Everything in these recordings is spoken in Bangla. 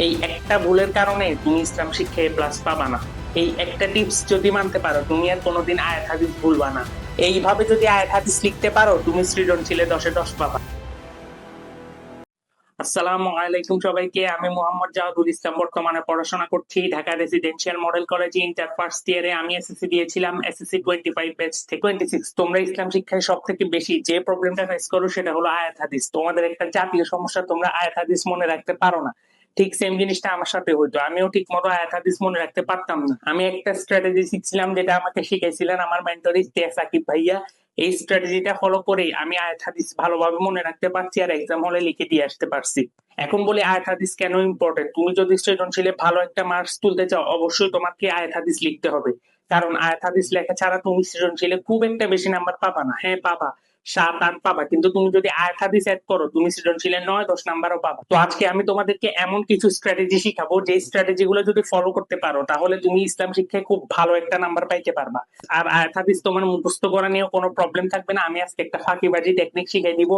এই একটা ভুলের কারণে তুমি ইসলাম শিক্ষায় প্লাস পাবা না। এই একটা টিপস যদি মানতে পারো তুমি আর কোনোদিন আয়াত হাদিস ভুলবা না। এইভাবে যদি আয়াত হাদিস লিখতে পারো তুমি সৃজনশীলে 10-এ 10 পাবা। আসসালামু আলাইকুম সবাইকে, আমি মোহাম্মদ জাহাদুল ইসলাম। বর্তমানে পড়াশোনা করছি ঢাকা রেসিডেন্সিয়াল মডেল কলেজে, ইন্টার ফার্স্ট ইয়ারে। আমি এসএসসি দিয়েছিলাম, এসএসসি 25 ব্যাচ থেকে 26। তোমরা ইসলাম শিক্ষায় সব থেকে বেশি যে প্রবলেমটা ফেস করো সেটা হলো আয়াত হাদিস। তোমাদের একটা জাতীয় সমস্যা, তোমরা আয়াত হাদিস মনে রাখতে পারো না। ঠিক সেম জিনিসটা আমার সাথে হইতো, আমিও ঠিক মতো আয়াত হাদিস মনে রাখতে পারতাম না। আমি একটা স্ট্র্যাটেজি শিখছিলাম যেটা আমাকে শিখাইছিলেন আমার মেন্টর ইফতিয়ার সাকিব ভাইয়া। এই স্ট্র্যাটেজিটা ফলো করে আমি আয়াত হাদিস ভালোভাবে মনে রাখতে পারছি আর এক্সাম হলে লিখে দিয়ে আসতে পারছি। এখন বলি আয়াত হাদিস কেন ইম্পর্টেন্ট। তুমি যদি সৃজনশীলে ভালো একটা মার্কস তুলতে চাও অবশ্যই তোমাকে আয়াত হাদিস লিখতে হবে। কারণ আয়াত হাদিস লেখা ছাড়া তুমি সৃজনশীলে খুব একটা বেশি নাম্বার পাবা না। হ্যাঁ পাবা, 7-8 পাবা, কিন্তু তুমি যদি আয়াত হাদিস অ্যাড করো তুমি সৃজনশীলে 9-10 নাম্বারও পাবা। তো আজকে আমি তোমাদেরকে এমন কিছু স্ট্র্যাটেজি শিখাবো যে স্ট্র্যাটেজি গুলো যদি ফলো করতে পারো তাহলে তুমি ইসলাম শিক্ষায় খুব ভালো একটা নাম্বার পাইতে পারবা। আর আয়াত হাদিস তোমার মুখস্থ করা নিয়ে কোনো প্রবলেম থাকবে না। আমি আজকে একটা ফাঁকিবাজি টেকনিক শিখাই দিব।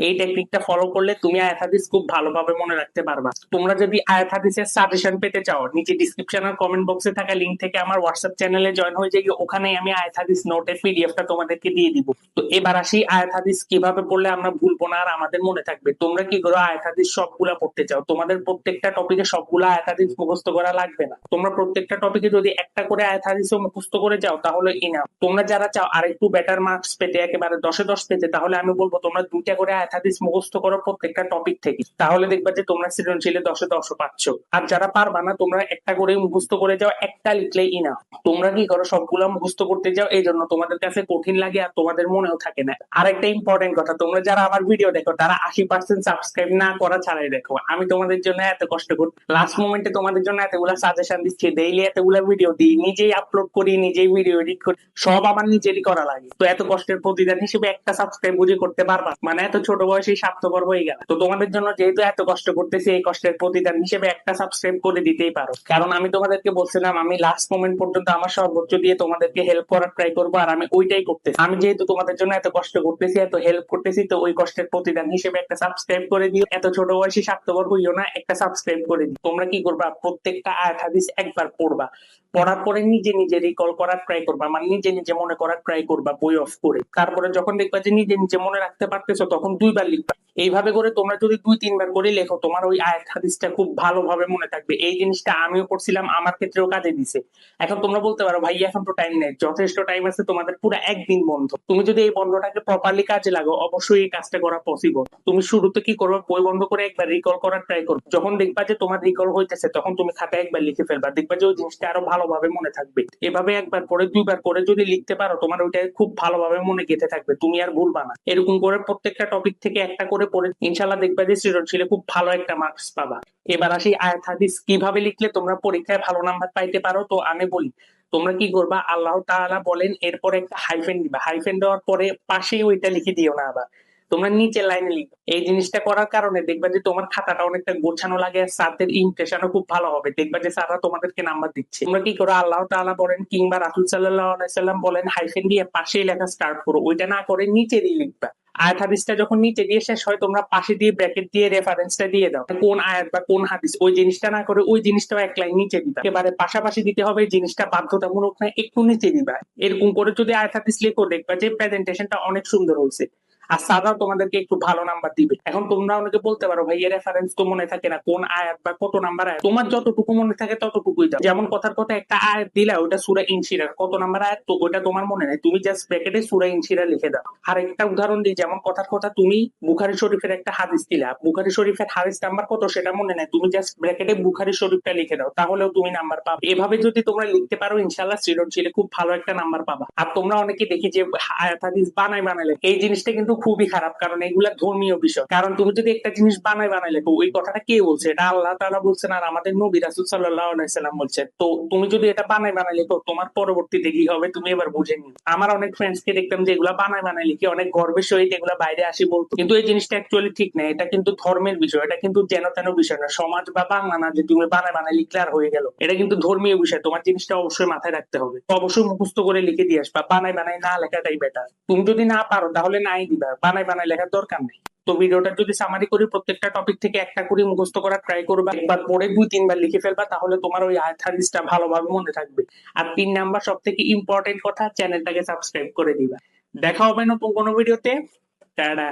এই টেকনিকটা ফলো করলে তুমি আয়াত হাদিস খুব ভালোভাবে মনে রাখতে পারবা। তোমরা যদি আয়াত হাদিসের সাজেশন পেতে চাও নিচে ডিসক্রিপশন আর কমেন্ট বক্সে থাকা লিংক থেকে আমার হোয়াটসঅ্যাপ চ্যানেলে জয়েন হয়ে যাই, ওখানে আমি আয়াত হাদিস নোটের পিডিএফটা তোমাদেরকে দিয়ে দিব। তো এবার আসি আয়াত হাদিস কিভাবে পড়লে আমরা ভুলবো না আর আমাদের মনে থাকবে। তোমরা কি করো, আয়াত হাদিস সবগুলা পড়তে চাও, তোমাদের প্রত্যেকটা টপিকে সবগুলা আয়াত হাদিস মুখস্থ করা লাগবে না। তোমরা প্রত্যেকটা টপিকে যদি একটা করে আয়াত হাদিসও মুখস্থ করে যাও তাহলে ইনাফ। তোমরা যারা চাও আরেকটু বেটার মার্কস পেতে, একেবারে 10-এ 10 পেতে, তাহলে আমি বলবো তোমরা 2টা করে আয়াত হাদিস মুখস্থ করো প্রত্যেকটা টপিক থেকে, তাহলে দেখবা যে তোমরা সৃজনশীলে 10-এ 10 পাচ্ছ। আর যারা পারবা না তোমরা একটা করে মুখস্থ করে যাও, একটা লিখলেই ইনাফ। তোমরা কি করো, সবগুলা মুখস্থ করতে যাও, এই জন্য তোমাদের কাছে কঠিন লাগে আর তোমাদের মনেও থাকে না। আরেকটা ইম্পর্টেন্ট কথা, তোমরা যারা আমার ভিডিও দেখো তারা 80% সাবস্ক্রাইব না করা ছাড়াই দেখো। আমি তোমাদের জন্য এত কষ্ট করি, লাস্ট মোমেন্টে তোমাদের জন্য এতগুলা সাজেশন দিচ্ছি, ডেইলি এতগুলা ভিডিও দিই, নিজেই আপলোড করি, নিজেই ভিডিও এডিট করি, সব আমার নিজেরই করা লাগে। তো এত কষ্টের প্রতিদান হিসেবে একটা সাবস্ক্রাইব বুঝে করতে পারবা, মানে এত ছোট বয়সে স্বার্থপর হয়ে গেল। তো তোমাদের জন্য যেহেতু এত কষ্ট করতেছি, এই কষ্টের প্রতিদান হিসেবে একটা সাবস্ক্রাইব করে দিতেই পারো। কারণ আমি তোমাদেরকে বলছিলাম আমি লাস্ট মোমেন্ট পর্যন্ত আমার সর্বোচ্চ দিয়ে তোমাদেরকে হেল্প করার ট্রাই করবো, আর আমি ওইটাই করতেছি। আমি যেহেতু তোমাদের জন্য এত কষ্ট করতেছি, এত হেল্প করতেছি, তো ওই কষ্টের প্রতিদান হিসেবে একটা সাবস্ক্রাইব করে দিও। এত ছোট বয়সে স্বার্থপর হইও না, একটা সাবস্ক্রাইব করে দিও। তোমরা কি করবা, প্রত্যেকটা আয়াত হাদিস একবার পড়বা, পড়ার পরে নিজে নিজে রিকল করার ট্রাই করবা, মানে নিজে নিজে মনে করার ট্রাই করবা বই অফ করে। তারপরে যখন দেখবা যে নিজে নিজে মনে রাখতে পারতেছো তখন 2বার লিখবা। এইভাবে করে তোমরা যদি 2-3 বার করে লেখো তোমার ওই আয়াত হাদিসটা খুব ভালোভাবে মনে থাকবে। এই জিনিসটা আমিও করছিলাম, আমার ক্ষেত্রেও কাজে দিছে। এখন তোমরা বলতে পারো ভাই এখন তো টাইম নেই, যথেষ্ট টাইম আছে, তোমাদের পুরো একদিন বন্ধ। তুমি যদি এই বন্ধটাকে প্রপারলি কাজে লাগো অবশ্যই এই কাজটা করা পসিবল। তুমি শুরুতে কি করবে, বই বন্ধ করে একবার রিকল করার ট্রাই করো। যখন দেখবা যে তোমার রিকল হইতেছে তখন তুমি খাতায় একবার লিখে ফেলবা, দেখবা যে ওই জিনিসটা আরো ভালোভাবে মনে থাকবে। এভাবে একবার করে 2বার করে যদি লিখতে পারো তোমার ওইটা খুব ভালোভাবে মনে গেঁথে থাকবে, তুমি আর ভুলবা না। এরকম করে প্রত্যেকটা টপিক থেকে একটা করে পড়ে ইনশাল্লাহ দেখবা যে সৃজনশীলে খুব ভালো একটা মার্কস পাবা। এবার আসি আয়াত হাদিস কিভাবে লিখলে তোমরা পরীক্ষায় ভালো নাম্বার পাইতে পারো। তো আমি বলি তোমরা কি করবা, আল্লাহ তাআলা বলেন, এরপরে একটা হাইফেন দিবা, হাইফেন দেওয়ার পরে পাশেই ওইটা লিখে দিও না, আবার তোমরা নিচে লাইনে লিখবে। এই জিনিসটা করার কারণে দেখবা যে তোমার খাতাটা অনেকটা গোছানো লাগে, আর স্যারদের ইমপ্রেশনও খুব ভালো হবে, দেখবা যে স্যাররা তোমাদেরকে নাম্বার দিচ্ছে। তোমরা কি করো, আল্লাহ তাআলা বলেন কিংবা রাসূল সাল্লাল্লাহু আলাইহি সাল্লাম বলেন, হাইফেন দিয়ে পাশেই লেখা স্টার্ট করো, ওইটা না করে নিচে দিয়ে লিখবা। আয়াত হাদিসটা যখন নিচে দিয়ে শেষ হয় তোমরা পাশে দিয়ে ব্র্যাকেট দিয়ে রেফারেন্সটা দিয়ে দাও, কোন আয়াত বা কোন হাদিস, ওই জিনিসটা না করে ওই জিনিসটাও এক লাইন নিচে দিবা। এবারে পাশাপাশি দিতে হবে, এই জিনিসটা বাধ্যতামূলক না, একটু নিচে দিবা। এরকম করে যদি আয়াত হাদিস লেখো দেখবা যে প্রেজেন্টেশনটা অনেক সুন্দর হয়েছে, আর সাদাও তোমাদেরকে একটু ভালো নাম্বার দিবে। এখন তোমরা অনেকে বলতে পারো ভাই এর রেফারেন্স তো মনে থাকে না, কোন আয়াত বা কত নাম্বার আয়াত, তোমার যতটুকু মনে থাকে ততটুকুই দাও। যেমন কথার কথা একটা আয়াত দিলা, ওটা সূরা ইনশিরার কত নাম্বার আয়াত তো ওটা তোমার মনে নেই, তুমি জাস্ট ব্র্যাকেটে সূরা ইনশিরা লিখে দাও। আর একটা উদাহরণ দিই, যেমন কথার কথা তুমি বুখারী শরীফের একটা হাদিস দিলা, বুখারী শরীফের হাদিস নাম্বার কত সেটা মনে নেই, তুমি জাস্ট ব্র্যাকেটে বুখারী শরীফটা লিখে দাও, তাহলেও তুমি নাম্বার পাবে। এভাবে যদি তোমরা লিখতে পারো ইনশাআল্লাহ সৃজনশীলে খুব ভালো একটা নাম্বার পাবা। আর তোমরা অনেকে দেখি যে আয়াত হাদিস বানাই বানাই লেখে, এই জিনিসটা কিন্তু খুবই খারাপ, কারণ এগুলা ধর্মীয় বিষয়। কারণ তুমি যদি একটা জিনিস বানাই বানাই লেখো, ওই কথাটা কে বলছে, এটা আল্লাহ তাআলা বলছেন আর আমাদের নবী রাসূল সাল্লাল্লাহু আলাইহি সাল্লাম বলছেন। তো তুমি যদি এটা বানাই বানাই লেখো তোমার পরবর্তীতে কি হবে তুমি এবার বুঝে নিও। আমার অনেক ফ্রেন্ডস কে দেখতাম যে এগুলা বানাই বানাই লিখে অনেক গর্বের সহিত এগুলা বাইরে আসি বলতো, কিন্তু এই জিনিসটা অ্যাকচুয়ালি ঠিক না। এটা কিন্তু ধর্মের বিষয়, এটা কিন্তু যেন তেন বিষয় না, সমাজ বা বাংলা না যে তুমি বানাই বানাই লিখলে আর হয়ে গেল। এটা কিন্তু ধর্মীয় বিষয়, তোমার জিনিসটা অবশ্যই মাথায় রাখতে হবে। অবশ্যই মুখস্থ করে লিখে দিয়ে আসবা, বানাই বানাই না লেখাটাই বেটার। তুমি যদি না পারো তাহলে নাই দিবা, বানাই বানাই লেখার দরকার নেই। তো ভিডিওটা যদি সামারি করি, প্রত্যেকটা টপিক থেকে একটা করে মুখস্থ করার ট্রাই করবা, একবার পড়ে 2-3 বার লিখে ফেলবা, তাহলে তোমার ওই আয়াত হাদিসটা ভালোভাবে মনে থাকবে। আর 3 নাম্বার সব থেকে ইম্পর্টেন্ট কথা, চ্যানেলটাকে সাবস্ক্রাইব করে দিবা। দেখা হবে নতুন কোনো ভিডিওতে। টাটা।